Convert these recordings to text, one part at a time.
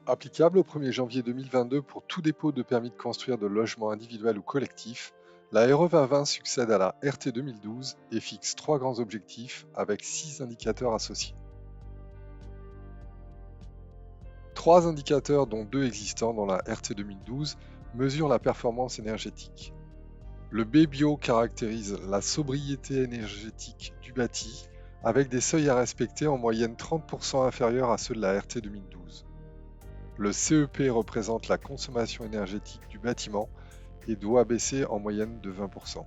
Applicable au 1er janvier 2022 pour tout dépôt de permis de construire de logement individuel ou collectif, la RE 2020 succède à la RT 2012 et fixe 3 grands objectifs avec 6 indicateurs associés. 3 indicateurs, dont 2 existants dans la RT 2012, mesurent la performance énergétique. Le B-Bio caractérise la sobriété énergétique du bâti avec des seuils à respecter en moyenne 30% inférieurs à ceux de la RT 2012. Le CEP représente la consommation énergétique du bâtiment et doit baisser en moyenne de 20%.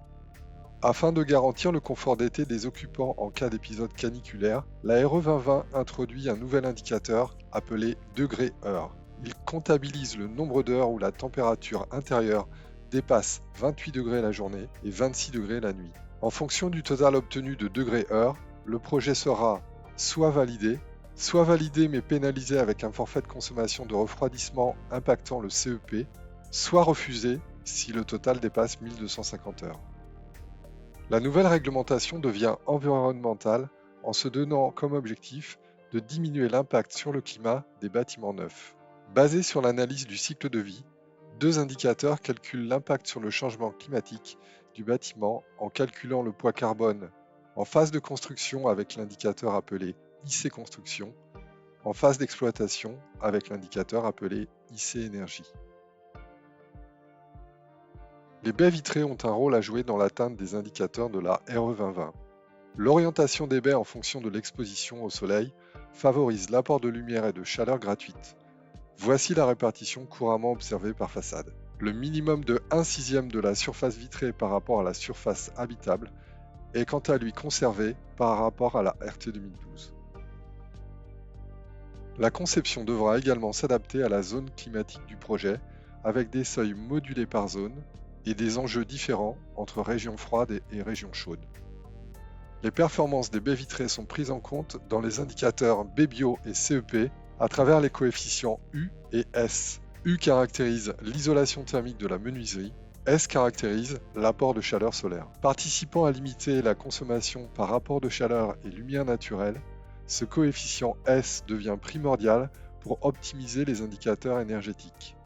Afin de garantir le confort d'été des occupants en cas d'épisode caniculaire, la RE 2020 introduit un nouvel indicateur appelé degrés-heure. Il comptabilise le nombre d'heures où la température intérieure dépasse 28 degrés la journée et 26 degrés la nuit. En fonction du total obtenu de degrés-heure, le projet sera soit validé mais pénalisé avec un forfait de consommation de refroidissement impactant le CEP, soit refusé si le total dépasse 1250 heures. La nouvelle réglementation devient environnementale en se donnant comme objectif de diminuer l'impact sur le climat des bâtiments neufs. Basé sur l'analyse du cycle de vie, 2 indicateurs calculent l'impact sur le changement climatique du bâtiment en calculant le poids carbone en phase de construction avec l'indicateur appelé IC Construction, en phase d'exploitation avec l'indicateur appelé IC Énergie. Les baies vitrées ont un rôle à jouer dans l'atteinte des indicateurs de la RE 2020. L'orientation des baies en fonction de l'exposition au soleil favorise l'apport de lumière et de chaleur gratuite. Voici la répartition couramment observée par façade. Le minimum de 1/6 de la surface vitrée par rapport à la surface habitable est quant à lui conservé par rapport à la RT 2012. La conception devra également s'adapter à la zone climatique du projet avec des seuils modulés par zone et des enjeux différents entre régions froides et régions chaudes. Les performances des baies vitrées sont prises en compte dans les indicateurs B-Bio et CEP à travers les coefficients U et S. U caractérise l'isolation thermique de la menuiserie, S caractérise l'apport de chaleur solaire. Participant à limiter la consommation par rapport de chaleur et lumière naturelle, ce coefficient S devient primordial pour optimiser les indicateurs énergétiques.